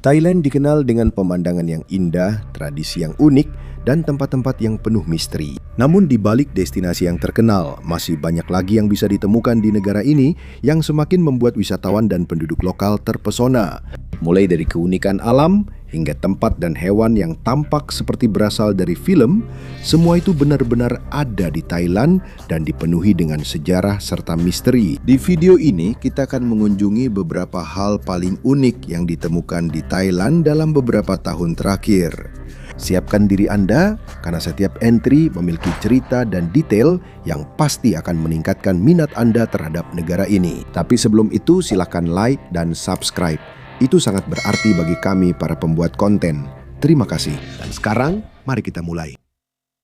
Thailand dikenal dengan pemandangan yang indah, tradisi yang unik, dan tempat-tempat yang penuh misteri. Namun di balik destinasi yang terkenal, masih banyak lagi yang bisa ditemukan di negara ini yang semakin membuat wisatawan dan penduduk lokal terpesona. Mulai dari keunikan alam, hingga tempat dan hewan yang tampak seperti berasal dari film, semua itu benar-benar ada di Thailand dan dipenuhi dengan sejarah serta misteri. Di video ini, kita akan mengunjungi beberapa hal paling unik yang ditemukan di Thailand dalam beberapa tahun terakhir. Siapkan diri Anda, karena setiap entry memiliki cerita dan detail yang pasti akan meningkatkan minat Anda terhadap negara ini. Tapi sebelum itu, silakan like dan subscribe. Itu sangat berarti bagi kami para pembuat konten. Terima kasih. Dan sekarang, mari kita mulai.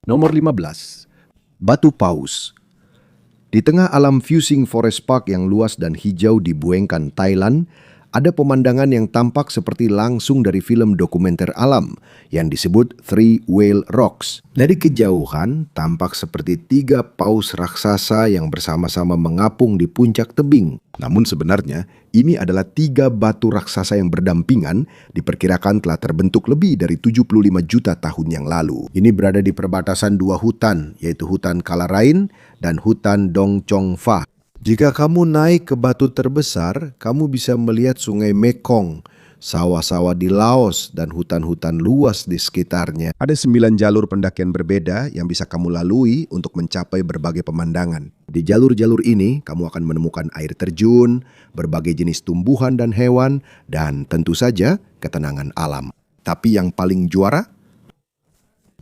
Nomor 15. Batu Paus. Di tengah alam Fusing Forest Park yang luas dan hijau di Buangkan, Thailand, ada pemandangan yang tampak seperti langsung dari film dokumenter alam yang disebut Three Whale Rocks. Dari kejauhan, tampak seperti 3 paus raksasa yang bersama-sama mengapung di puncak tebing. Namun sebenarnya, ini adalah 3 batu raksasa yang berdampingan, diperkirakan telah terbentuk lebih dari 75 juta tahun yang lalu. Ini berada di perbatasan 2 hutan, yaitu hutan Kalarain dan hutan Dong Chong Pha. Jika kamu naik ke batu terbesar, kamu bisa melihat sungai Mekong, sawah-sawah di Laos, dan hutan-hutan luas di sekitarnya. Ada 9 jalur pendakian berbeda yang bisa kamu lalui untuk mencapai berbagai pemandangan. Di jalur-jalur ini, kamu akan menemukan air terjun, berbagai jenis tumbuhan dan hewan, dan tentu saja ketenangan alam. Tapi yang paling juara,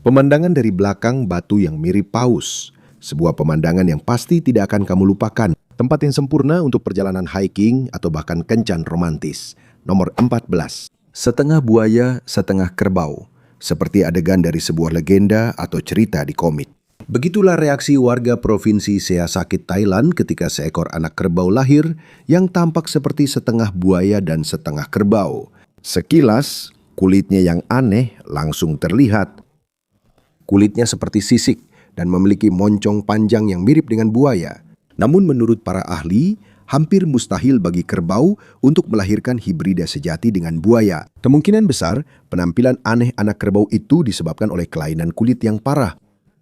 pemandangan dari belakang batu yang mirip paus. Sebuah pemandangan yang pasti tidak akan kamu lupakan. Tempat yang sempurna untuk perjalanan hiking atau bahkan kencan romantis. Nomor 14. Setengah buaya, setengah kerbau. Seperti adegan dari sebuah legenda atau cerita di komik. Begitulah reaksi warga Provinsi Seasakit, Thailand ketika seekor anak kerbau lahir yang tampak seperti setengah buaya dan setengah kerbau. Sekilas, kulitnya yang aneh langsung terlihat. Kulitnya seperti sisik dan memiliki moncong panjang yang mirip dengan buaya. Namun menurut para ahli, hampir mustahil bagi kerbau untuk melahirkan hibrida sejati dengan buaya. Kemungkinan besar, penampilan aneh anak kerbau itu disebabkan oleh kelainan kulit yang parah.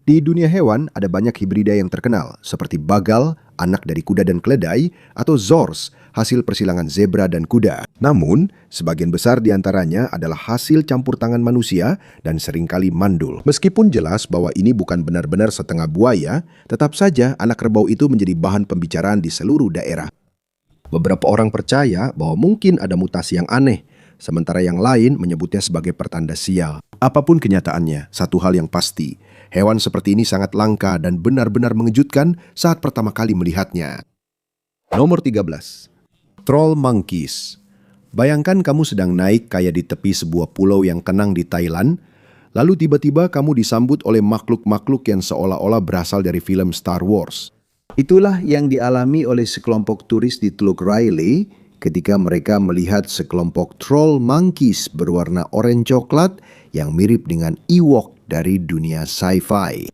Di dunia hewan, ada banyak hibrida yang terkenal, seperti bagal, anak dari kuda dan keledai, atau zors, hasil persilangan zebra dan kuda. Namun, sebagian besar di antaranya adalah hasil campur tangan manusia dan seringkali mandul. Meskipun jelas bahwa ini bukan benar-benar setengah buaya, tetap saja anak kerbau itu menjadi bahan pembicaraan di seluruh daerah. Beberapa orang percaya bahwa mungkin ada mutasi yang aneh, sementara yang lain menyebutnya sebagai pertanda sial. Apapun kenyataannya, satu hal yang pasti, hewan seperti ini sangat langka dan benar-benar mengejutkan saat pertama kali melihatnya. Nomor 13. Troll Monkeys. Bayangkan kamu sedang naik kayak di tepi sebuah pulau yang tenang di Thailand, lalu tiba-tiba kamu disambut oleh makhluk-makhluk yang seolah-olah berasal dari film Star Wars. Itulah yang dialami oleh sekelompok turis di Teluk Railay ketika mereka melihat sekelompok troll monkeys berwarna oranye coklat yang mirip dengan Ewok dari dunia sci-fi.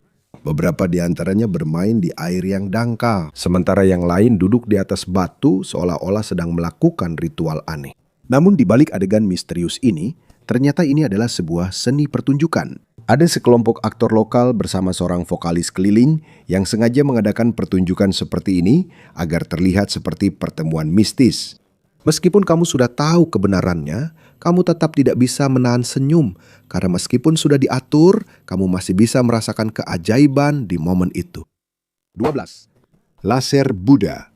Beberapa di antaranya bermain di air yang dangkal, sementara yang lain duduk di atas batu seolah-olah sedang melakukan ritual aneh. Namun di balik adegan misterius ini, ternyata ini adalah sebuah seni pertunjukan. Ada sekelompok aktor lokal bersama seorang vokalis keliling yang sengaja mengadakan pertunjukan seperti ini agar terlihat seperti pertemuan mistis. Meskipun kamu sudah tahu kebenarannya, kamu tetap tidak bisa menahan senyum karena meskipun sudah diatur, kamu masih bisa merasakan keajaiban di momen itu. 12. Laser Buddha.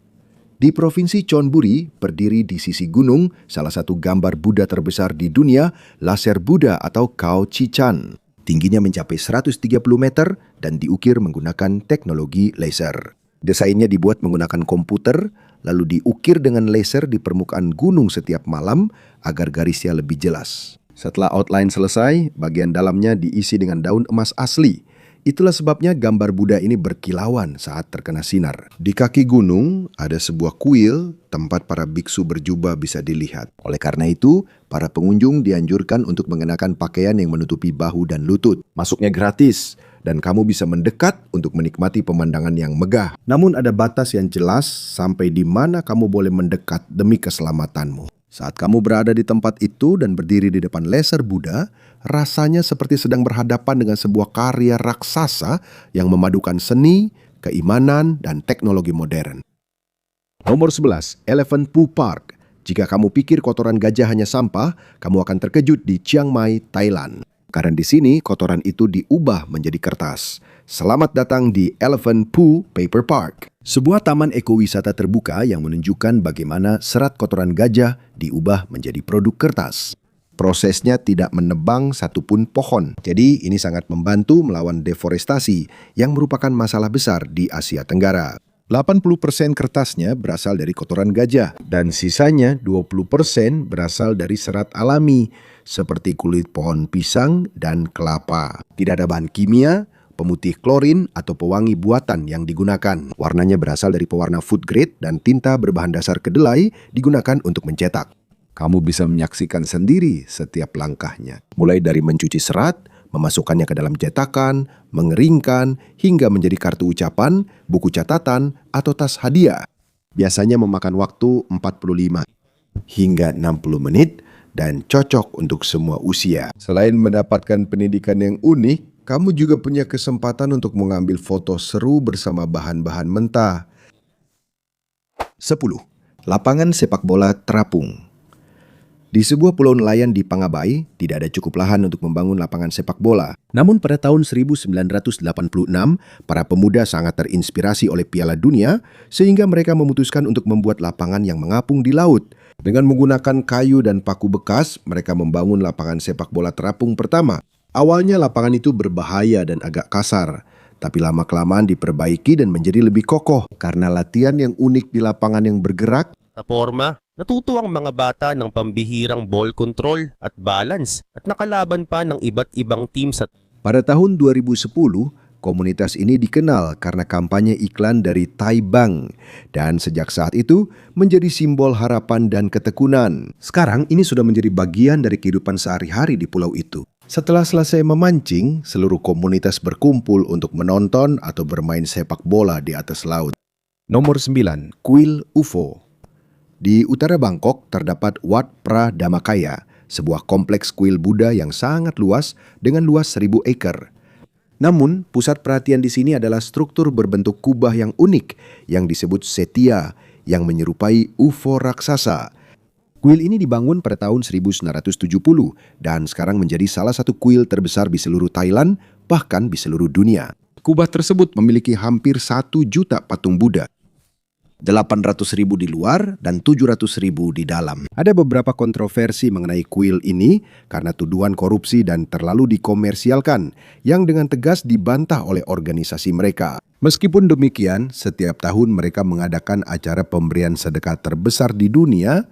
Di Provinsi Chonburi, berdiri di sisi gunung, salah satu gambar Buddha terbesar di dunia, laser Buddha atau Khao Chi Chan. Tingginya mencapai 130 meter dan diukir menggunakan teknologi laser. Desainnya dibuat menggunakan komputer, lalu diukir dengan laser di permukaan gunung setiap malam agar garisnya lebih jelas. Setelah outline selesai, bagian dalamnya diisi dengan daun emas asli. Itulah sebabnya gambar Buddha ini berkilauan saat terkena sinar. Di kaki gunung ada sebuah kuil tempat para biksu berjubah bisa dilihat. Oleh karena itu, para pengunjung dianjurkan untuk mengenakan pakaian yang menutupi bahu dan lutut. Masuknya gratis, dan kamu bisa mendekat untuk menikmati pemandangan yang megah. Namun ada batas yang jelas sampai di mana kamu boleh mendekat demi keselamatanmu. Saat kamu berada di tempat itu dan berdiri di depan laser Buddha, rasanya seperti sedang berhadapan dengan sebuah karya raksasa yang memadukan seni, keimanan, dan teknologi modern. Nomor 11, Elephant Poo Park. Jika kamu pikir kotoran gajah hanya sampah, kamu akan terkejut di Chiang Mai, Thailand. Karena di sini kotoran itu diubah menjadi kertas. Selamat datang di Elephant Poo Paper Park, sebuah taman ekowisata terbuka yang menunjukkan bagaimana serat kotoran gajah diubah menjadi produk kertas. Prosesnya tidak menebang satupun pohon. Jadi ini sangat membantu melawan deforestasi yang merupakan masalah besar di Asia Tenggara. 80% kertasnya berasal dari kotoran gajah dan sisanya 20% berasal dari serat alami seperti kulit pohon pisang dan kelapa. Tidak ada bahan kimia, pemutih klorin atau pewangi buatan yang digunakan. Warnanya berasal dari pewarna food grade dan tinta berbahan dasar kedelai digunakan untuk mencetak. Kamu bisa menyaksikan sendiri setiap langkahnya, mulai dari mencuci serat, memasukkannya ke dalam cetakan, mengeringkan, hingga menjadi kartu ucapan, buku catatan, atau tas hadiah. Biasanya memakan waktu 45 hingga 60 menit dan cocok untuk semua usia. Selain mendapatkan pendidikan yang unik, kamu juga punya kesempatan untuk mengambil foto seru bersama bahan-bahan mentah. 10. Lapangan sepak bola terapung. Di sebuah pulau nelayan di Pangabai, tidak ada cukup lahan untuk membangun lapangan sepak bola. Namun pada tahun 1986, para pemuda sangat terinspirasi oleh Piala Dunia, sehingga mereka memutuskan untuk membuat lapangan yang mengapung di laut. Dengan menggunakan kayu dan paku bekas, mereka membangun lapangan sepak bola terapung pertama. Awalnya lapangan itu berbahaya dan agak kasar, tapi lama-kelamaan diperbaiki dan menjadi lebih kokoh karena latihan yang unik di lapangan yang bergerak. Sa forma, natuto ang mga bata ng pambihirang ball control at balance at nakalaban pa ng iba't ibang team sa... Pada tahun 2010, komunitas ini dikenal karena kampanye iklan dari Thai Bank dan sejak saat itu menjadi simbol harapan dan ketekunan. Sekarang ini sudah menjadi bagian dari kehidupan sehari-hari di pulau itu. Setelah selesai memancing, seluruh komunitas berkumpul untuk menonton atau bermain sepak bola di atas laut. Nomor 9, Kuil UFO. Di utara Bangkok terdapat Wat Phra Dhammakaya, sebuah kompleks kuil Buddha yang sangat luas dengan luas 1.000 acre. Namun, pusat perhatian di sini adalah struktur berbentuk kubah yang unik yang disebut setia yang menyerupai UFO raksasa. Kuil ini dibangun pada tahun 1970 dan sekarang menjadi salah satu kuil terbesar di seluruh Thailand, bahkan di seluruh dunia. Kubah tersebut memiliki hampir 1 juta patung Buddha. 800.000 di luar dan 700.000 di dalam. Ada beberapa kontroversi mengenai kuil ini karena tuduhan korupsi dan terlalu dikomersialkan yang dengan tegas dibantah oleh organisasi mereka. Meskipun demikian, setiap tahun mereka mengadakan acara pemberian sedekah terbesar di dunia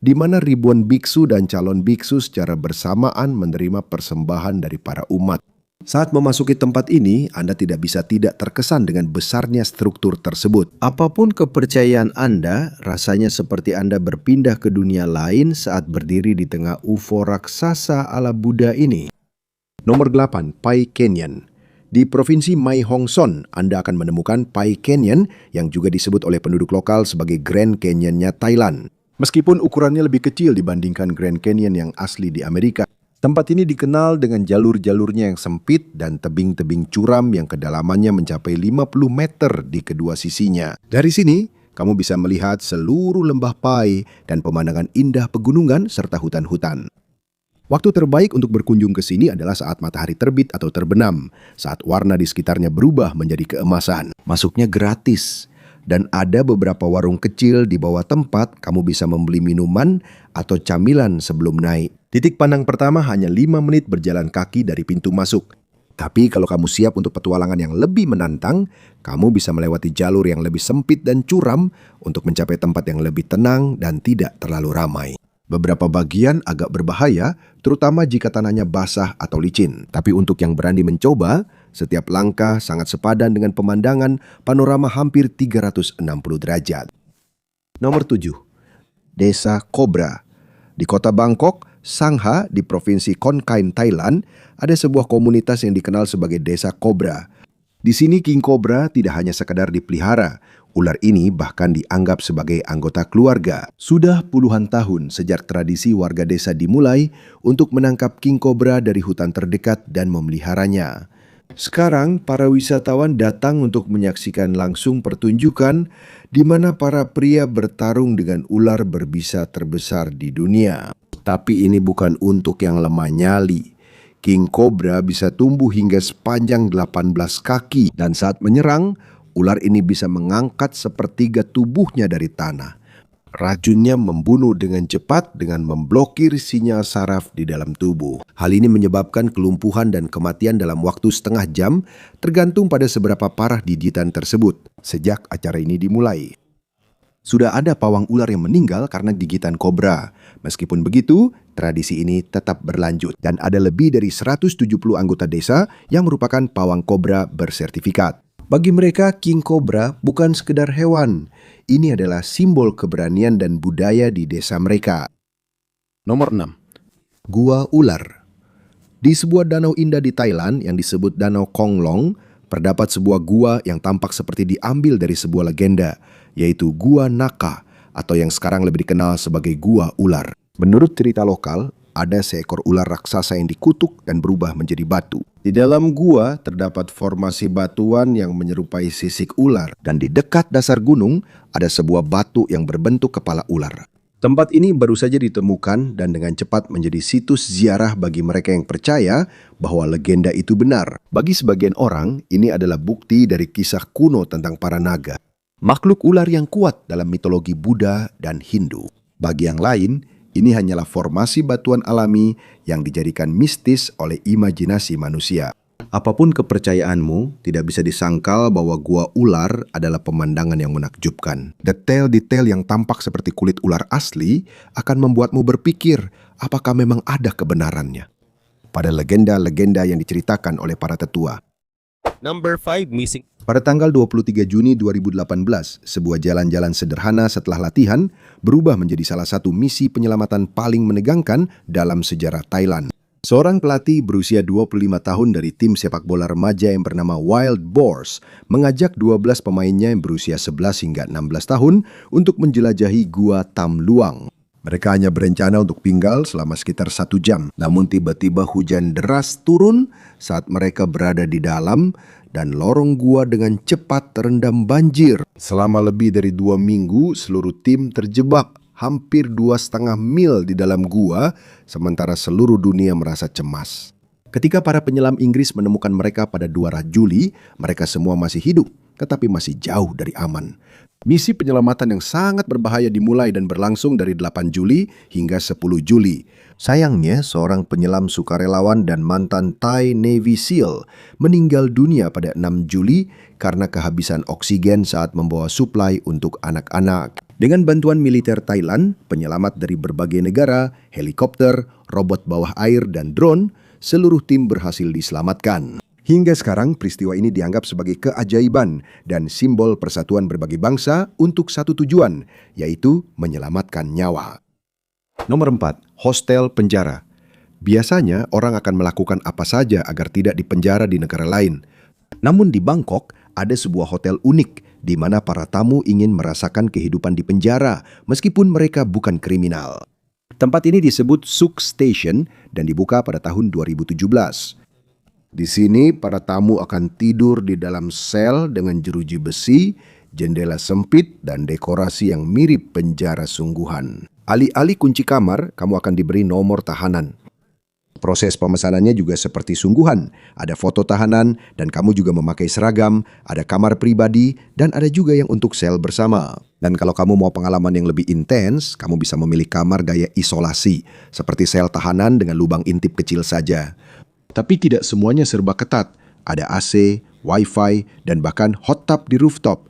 di mana ribuan biksu dan calon biksu secara bersamaan menerima persembahan dari para umat. Saat memasuki tempat ini, Anda tidak bisa tidak terkesan dengan besarnya struktur tersebut. Apapun kepercayaan Anda, rasanya seperti Anda berpindah ke dunia lain saat berdiri di tengah UFO raksasa ala Buddha ini. Nomor 8, Pai Canyon. Di Provinsi Mae Hong Son, Anda akan menemukan Pai Canyon yang juga disebut oleh penduduk lokal sebagai Grand Canyon-nya Thailand. Meskipun ukurannya lebih kecil dibandingkan Grand Canyon yang asli di Amerika, tempat ini dikenal dengan jalur-jalurnya yang sempit dan tebing-tebing curam yang kedalamannya mencapai 50 meter di kedua sisinya. Dari sini, kamu bisa melihat seluruh lembah Pai dan pemandangan indah pegunungan serta hutan-hutan. Waktu terbaik untuk berkunjung ke sini adalah saat matahari terbit atau terbenam, saat warna di sekitarnya berubah menjadi keemasan. Masuknya gratis. Dan ada beberapa warung kecil di bawah tempat kamu bisa membeli minuman atau camilan sebelum naik. Titik pandang pertama hanya 5 menit berjalan kaki dari pintu masuk. Tapi kalau kamu siap untuk petualangan yang lebih menantang, kamu bisa melewati jalur yang lebih sempit dan curam untuk mencapai tempat yang lebih tenang dan tidak terlalu ramai. Beberapa bagian agak berbahaya, terutama jika tanahnya basah atau licin. Tapi untuk yang berani mencoba, setiap langkah sangat sepadan dengan pemandangan panorama hampir 360 derajat. Nomor 7. Desa Cobra. Di kota Bangkok, Sangha di Provinsi Kon Kaen, Thailand, ada sebuah komunitas yang dikenal sebagai Desa Cobra. Di sini king cobra tidak hanya sekadar dipelihara, ular ini bahkan dianggap sebagai anggota keluarga. Sudah puluhan tahun sejak tradisi warga desa dimulai untuk menangkap king cobra dari hutan terdekat dan memeliharanya. Sekarang, para wisatawan datang untuk menyaksikan langsung pertunjukan di mana para pria bertarung dengan ular berbisa terbesar di dunia. Tapi ini bukan untuk yang lemah nyali. King cobra bisa tumbuh hingga sepanjang 18 kaki dan saat menyerang, ular ini bisa mengangkat sepertiga tubuhnya dari tanah. Racunnya membunuh dengan cepat dengan memblokir sinyal saraf di dalam tubuh. Hal ini menyebabkan kelumpuhan dan kematian dalam waktu setengah jam, tergantung pada seberapa parah gigitan tersebut. Sejak acara ini dimulai, sudah ada pawang ular yang meninggal karena gigitan kobra. Meskipun begitu, tradisi ini tetap berlanjut dan ada lebih dari 170 anggota desa yang merupakan pawang kobra bersertifikat. Bagi mereka, king cobra bukan sekedar hewan. Ini adalah simbol keberanian dan budaya di desa mereka. Nomor 6. Gua Ular. Di sebuah danau indah di Thailand yang disebut Danau Kong Long, terdapat sebuah gua yang tampak seperti diambil dari sebuah legenda, yaitu Gua Naka, atau yang sekarang lebih dikenal sebagai Gua Ular. Menurut cerita lokal, ada seekor ular raksasa yang dikutuk dan berubah menjadi batu. Di dalam gua terdapat formasi batuan yang menyerupai sisik ular, dan di dekat dasar gunung ada sebuah batu yang berbentuk kepala ular. Tempat ini baru saja ditemukan dan dengan cepat menjadi situs ziarah bagi mereka yang percaya bahwa legenda itu benar. Bagi sebagian orang, ini adalah bukti dari kisah kuno tentang para naga, makhluk ular yang kuat dalam mitologi Buddha dan Hindu. Bagi yang lain, ini hanyalah formasi batuan alami yang dijadikan mistis oleh imajinasi manusia. Apapun kepercayaanmu, tidak bisa disangkal bahwa gua ular adalah pemandangan yang menakjubkan. Detail-detail yang tampak seperti kulit ular asli akan membuatmu berpikir apakah memang ada kebenarannya pada legenda-legenda yang diceritakan oleh para tetua. Number 5, missing. Pada tanggal 23 Juni 2018, sebuah jalan-jalan sederhana setelah latihan berubah menjadi salah satu misi penyelamatan paling menegangkan dalam sejarah Thailand. Seorang pelatih berusia 25 tahun dari tim sepak bola remaja yang bernama Wild Boars mengajak 12 pemainnya yang berusia 11 hingga 16 tahun untuk menjelajahi Gua Tam Luang. Mereka hanya berencana untuk tinggal selama sekitar 1 jam. Namun tiba-tiba hujan deras turun saat mereka berada di dalam dan lorong gua dengan cepat terendam banjir. Selama lebih dari 2 minggu, seluruh tim terjebak hampir 2,5 mil di dalam gua, sementara seluruh dunia merasa cemas. Ketika para penyelam Inggris menemukan mereka pada 2 Juli, mereka semua masih hidup, tetapi masih jauh dari aman. Misi penyelamatan yang sangat berbahaya dimulai dan berlangsung dari 8 Juli hingga 10 Juli. Sayangnya, seorang penyelam sukarelawan dan mantan Thai Navy SEAL meninggal dunia pada 6 Juli karena kehabisan oksigen saat membawa suplai untuk anak-anak. Dengan bantuan militer Thailand, penyelamat dari berbagai negara, helikopter, robot bawah air, dan drone, seluruh tim berhasil diselamatkan. Hingga sekarang, peristiwa ini dianggap sebagai keajaiban dan simbol persatuan berbagai bangsa untuk satu tujuan, yaitu menyelamatkan nyawa. Nomor 4. Hostel penjara. Biasanya, orang akan melakukan apa saja agar tidak dipenjara di negara lain. Namun di Bangkok, ada sebuah hotel unik di mana para tamu ingin merasakan kehidupan di penjara meskipun mereka bukan kriminal. Tempat ini disebut Suk Station dan dibuka pada tahun 2017. Di sini, para tamu akan tidur di dalam sel dengan jeruji besi, jendela sempit, dan dekorasi yang mirip penjara sungguhan. Alih-alih kunci kamar, kamu akan diberi nomor tahanan. Proses pemesanannya juga seperti sungguhan. Ada foto tahanan, dan kamu juga memakai seragam, ada kamar pribadi, dan ada juga yang untuk sel bersama. Dan kalau kamu mau pengalaman yang lebih intens, kamu bisa memilih kamar gaya isolasi, seperti sel tahanan dengan lubang intip kecil saja. Tapi tidak semuanya serba ketat. Ada AC, Wi-Fi, dan bahkan hot tub di rooftop.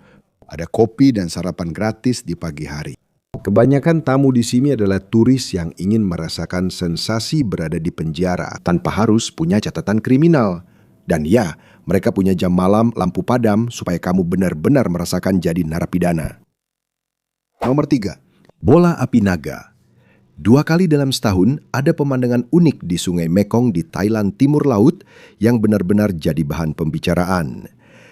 Ada kopi dan sarapan gratis di pagi hari. Kebanyakan tamu di sini adalah turis yang ingin merasakan sensasi berada di penjara tanpa harus punya catatan kriminal. Dan ya, mereka punya jam malam, lampu padam supaya kamu benar-benar merasakan jadi narapidana. Nomor 3. Bola api naga. 2 kali dalam setahun ada pemandangan unik di Sungai Mekong di Thailand Timur Laut yang benar-benar jadi bahan pembicaraan.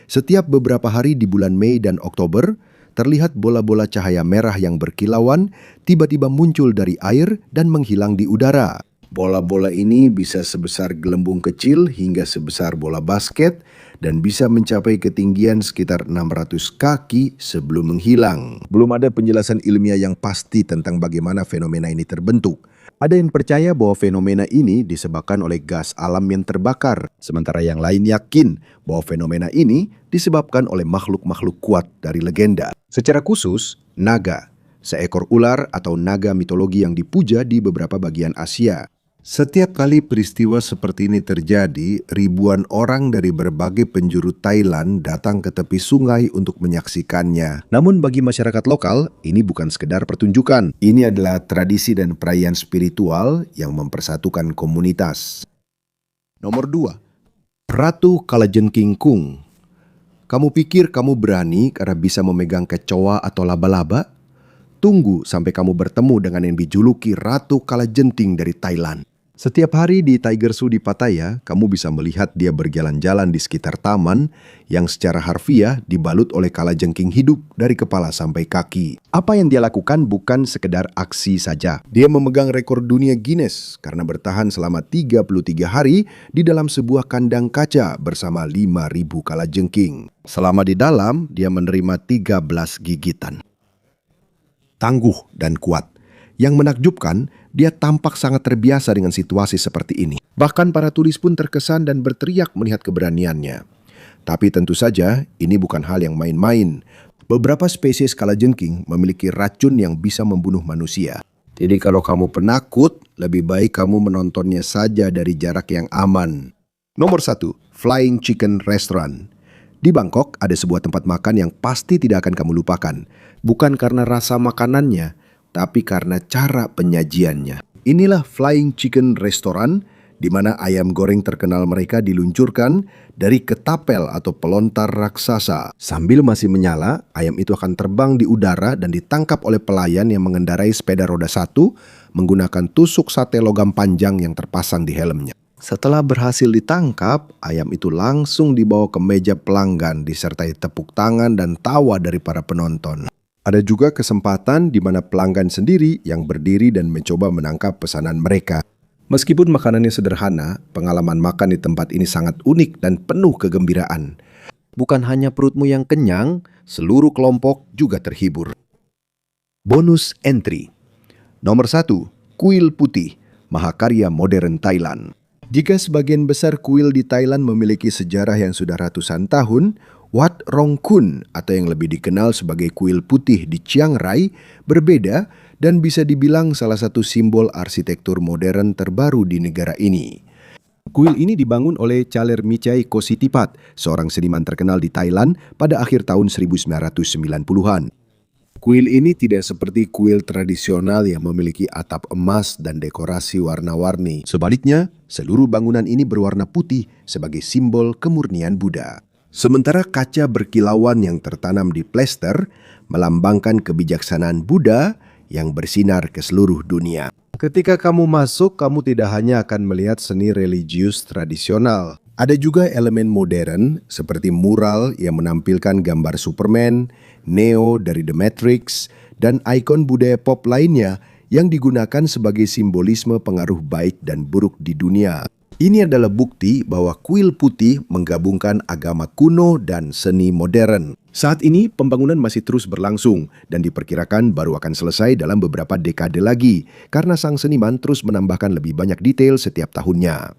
Setiap beberapa hari di bulan Mei dan Oktober, terlihat bola-bola cahaya merah yang berkilauan tiba-tiba muncul dari air dan menghilang di udara. Bola-bola ini bisa sebesar gelembung kecil hingga sebesar bola basket dan bisa mencapai ketinggian sekitar 600 kaki sebelum menghilang. Belum ada penjelasan ilmiah yang pasti tentang bagaimana fenomena ini terbentuk. Ada yang percaya bahwa fenomena ini disebabkan oleh gas alam yang terbakar, sementara yang lain yakin bahwa fenomena ini disebabkan oleh makhluk-makhluk kuat dari legenda. Secara khusus, naga, seekor ular atau naga mitologi yang dipuja di beberapa bagian Asia. Setiap kali peristiwa seperti ini terjadi, ribuan orang dari berbagai penjuru Thailand datang ke tepi sungai untuk menyaksikannya. Namun bagi masyarakat lokal, ini bukan sekedar pertunjukan. Ini adalah tradisi dan perayaan spiritual yang mempersatukan komunitas. Nomor 2. Ratu Kalajengking Kung. Kamu pikir kamu berani karena bisa memegang kecoa atau laba-laba? Tunggu sampai kamu bertemu dengan yang dijuluki Ratu Kalajengking dari Thailand. Setiap hari di Tiger Zoo di Pattaya, kamu bisa melihat dia berjalan-jalan di sekitar taman yang secara harfiah dibalut oleh kalajengking hidup dari kepala sampai kaki. Apa yang dia lakukan bukan sekedar aksi saja. Dia memegang rekor dunia Guinness karena bertahan selama 33 hari di dalam sebuah kandang kaca bersama 5.000 kalajengking. Selama di dalam, dia menerima 13 gigitan. Tangguh dan kuat. Yang menakjubkan, dia tampak sangat terbiasa dengan situasi seperti ini. Bahkan para turis pun terkesan dan berteriak melihat keberaniannya. Tapi tentu saja, ini bukan hal yang main-main. Beberapa spesies kalajengking memiliki racun yang bisa membunuh manusia. Jadi kalau kamu penakut, lebih baik kamu menontonnya saja dari jarak yang aman. Nomor 1, Flying Chicken Restaurant. Di Bangkok ada sebuah tempat makan yang pasti tidak akan kamu lupakan. Bukan karena rasa makanannya, tapi karena cara penyajiannya. Inilah Flying Chicken Restaurant, di mana ayam goreng terkenal mereka diluncurkan dari ketapel atau pelontar raksasa. Sambil masih menyala, ayam itu akan terbang di udara dan ditangkap oleh pelayan yang mengendarai sepeda roda 1 menggunakan tusuk sate logam panjang yang terpasang di helmnya. Setelah berhasil ditangkap, ayam itu langsung dibawa ke meja pelanggan disertai tepuk tangan dan tawa dari para penonton. Ada juga kesempatan di mana pelanggan sendiri yang berdiri dan mencoba menangkap pesanan mereka. Meskipun makanannya sederhana, pengalaman makan di tempat ini sangat unik dan penuh kegembiraan. Bukan hanya perutmu yang kenyang, seluruh kelompok juga terhibur. Bonus entry. Nomor 1, kuil putih, mahakarya modern Thailand. Jika sebagian besar kuil di Thailand memiliki sejarah yang sudah ratusan tahun, Wat Rong Kun atau yang lebih dikenal sebagai kuil putih di Chiang Rai berbeda dan bisa dibilang salah satu simbol arsitektur modern terbaru di negara ini. Kuil ini dibangun oleh Chaler Michai Kositipat, seorang seniman terkenal di Thailand pada akhir tahun 1990-an. Kuil ini tidak seperti kuil tradisional yang memiliki atap emas dan dekorasi warna-warni. Sebaliknya, seluruh bangunan ini berwarna putih sebagai simbol kemurnian Buddha. Sementara kaca berkilauan yang tertanam di plester melambangkan kebijaksanaan Buddha yang bersinar ke seluruh dunia. Ketika kamu masuk, kamu tidak hanya akan melihat seni religius tradisional. Ada juga elemen modern seperti mural yang menampilkan gambar Superman, Neo dari The Matrix, dan ikon budaya pop lainnya yang digunakan sebagai simbolisme pengaruh baik dan buruk di dunia. Ini adalah bukti bahwa kuil putih menggabungkan agama kuno dan seni modern. Saat ini pembangunan masih terus berlangsung dan diperkirakan baru akan selesai dalam beberapa dekade lagi karena sang seniman terus menambahkan lebih banyak detail setiap tahunnya.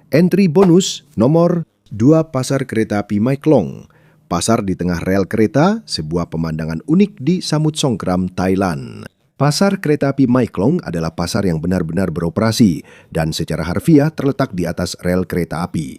Entry bonus nomor 2, Pasar Kereta Api Mai Klong. Pasar di tengah rel kereta, sebuah pemandangan unik di Samut Songkram, Thailand. Pasar Kereta Api Mai Klong adalah pasar yang benar-benar beroperasi dan secara harfiah terletak di atas rel kereta api.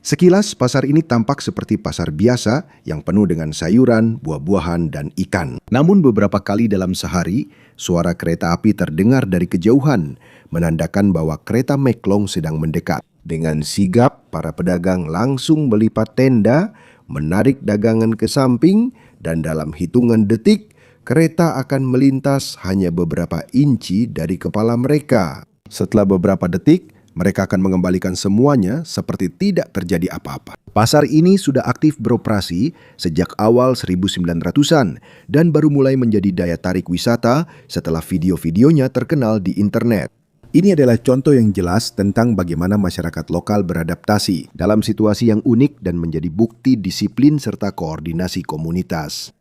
Sekilas, pasar ini tampak seperti pasar biasa yang penuh dengan sayuran, buah-buahan, dan ikan. Namun beberapa kali dalam sehari, suara kereta api terdengar dari kejauhan, menandakan bahwa kereta Mai Klong sedang mendekat. Dengan sigap, para pedagang langsung melipat tenda, menarik dagangan ke samping, dan dalam hitungan detik, kereta akan melintas hanya beberapa inci dari kepala mereka. Setelah beberapa detik, Mereka akan mengembalikan semuanya seperti tidak terjadi apa-apa. Pasar ini sudah aktif beroperasi sejak awal 1900-an dan baru mulai menjadi daya tarik wisata setelah video-videonya terkenal di internet. Ini adalah contoh yang jelas tentang bagaimana masyarakat lokal beradaptasi dalam situasi yang unik dan menjadi bukti disiplin serta koordinasi komunitas.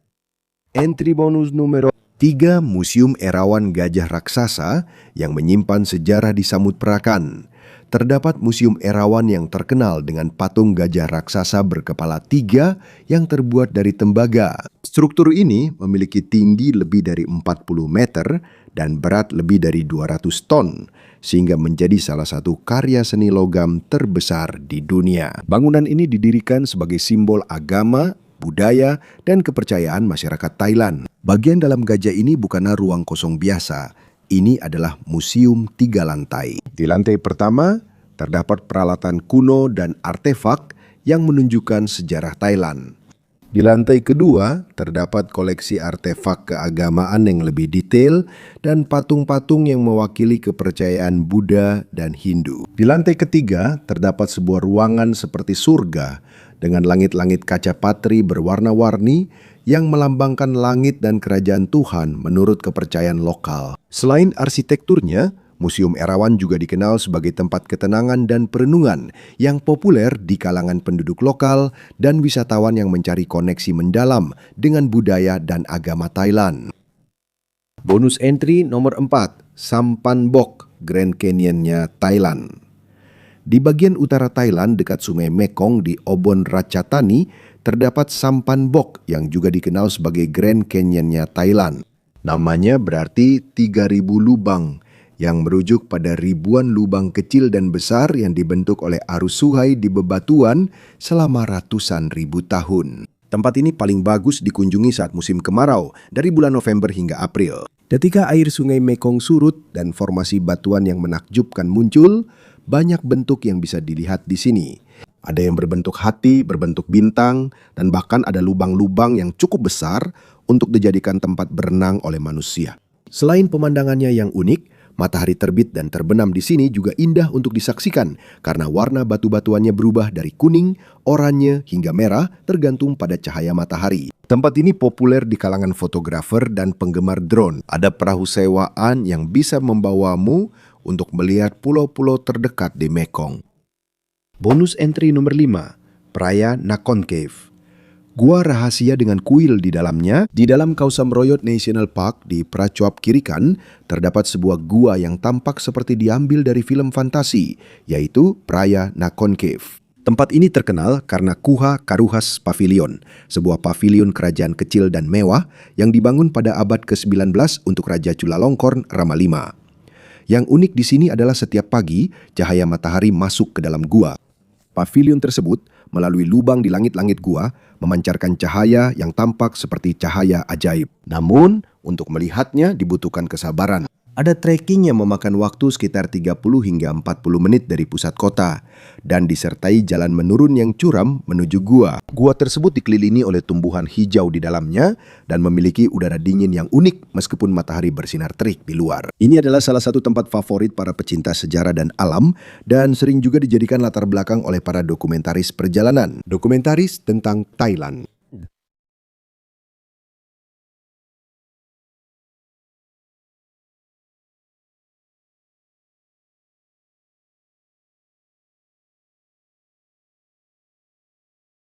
Entry bonus nomor 3, Museum Erawan Gajah Raksasa yang menyimpan sejarah di Samut Prakan. Terdapat Museum Erawan yang terkenal dengan patung gajah raksasa berkepala 3 yang terbuat dari tembaga. Struktur ini memiliki tinggi lebih dari 40 meter dan berat lebih dari 200 ton, sehingga menjadi salah satu karya seni logam terbesar di dunia. Bangunan ini didirikan sebagai simbol agama, budaya, dan kepercayaan masyarakat Thailand. Bagian dalam gajah ini bukanlah ruang kosong biasa. Ini adalah museum 3 lantai. Di lantai pertama, terdapat peralatan kuno dan artefak yang menunjukkan sejarah Thailand. Di lantai kedua, terdapat koleksi artefak keagamaan yang lebih detail dan patung-patung yang mewakili kepercayaan Buddha dan Hindu. Di lantai ketiga, terdapat sebuah ruangan seperti surga dengan langit-langit kaca patri berwarna-warni yang melambangkan langit dan kerajaan Tuhan menurut kepercayaan lokal. Selain arsitekturnya, Museum Erawan juga dikenal sebagai tempat ketenangan dan perenungan yang populer di kalangan penduduk lokal dan wisatawan yang mencari koneksi mendalam dengan budaya dan agama Thailand. Bonus entry nomor 4, Sampan Bok, Grand Canyon-nya Thailand. Di bagian utara Thailand dekat Sungai Mekong di Obon Ratchathani, terdapat Sampan Bok yang juga dikenal sebagai Grand Canyon-nya Thailand. Namanya berarti 3.000 lubang, yang merujuk pada ribuan lubang kecil dan besar yang dibentuk oleh arus sungai di bebatuan selama ratusan ribu tahun. Tempat ini paling bagus dikunjungi saat musim kemarau, dari bulan November hingga April. Ketika air sungai Mekong surut dan formasi batuan yang menakjubkan muncul, banyak bentuk yang bisa dilihat di sini. Ada yang berbentuk hati, berbentuk bintang, dan bahkan ada lubang-lubang yang cukup besar untuk dijadikan tempat berenang oleh manusia. Selain pemandangannya yang unik, matahari terbit dan terbenam di sini juga indah untuk disaksikan karena warna batu-batuannya berubah dari kuning, oranye, hingga merah tergantung pada cahaya matahari. Tempat ini populer di kalangan fotografer dan penggemar drone. Ada perahu sewaan yang bisa membawamu untuk melihat pulau-pulau terdekat di Mekong. Bonus entry nomor 5, Praia Nakhon Cave. Gua rahasia dengan kuil di dalamnya. Di dalam Khao Sam Royot National Park di Prachuap Khiri Khan terdapat sebuah gua yang tampak seperti diambil dari film fantasi, yaitu Praia Nakhon Cave. Tempat ini terkenal karena Kuha Karuhas Pavilion, sebuah pavilion kerajaan kecil dan mewah yang dibangun pada abad ke-19 untuk Raja Chulalongkorn Rama V. Yang unik di sini adalah setiap pagi cahaya matahari masuk ke dalam gua. Pavilion tersebut melalui lubang di langit-langit gua memancarkan cahaya yang tampak seperti cahaya ajaib. Namun, untuk melihatnya dibutuhkan kesabaran. Ada trekking yang memakan waktu sekitar 30 hingga 40 menit dari pusat kota dan disertai jalan menurun yang curam menuju gua. Gua tersebut dikelilingi oleh tumbuhan hijau di dalamnya dan memiliki udara dingin yang unik meskipun matahari bersinar terik di luar. Ini adalah salah satu tempat favorit para pecinta sejarah dan alam dan sering juga dijadikan latar belakang oleh para dokumentaris perjalanan, dokumentaris tentang Thailand.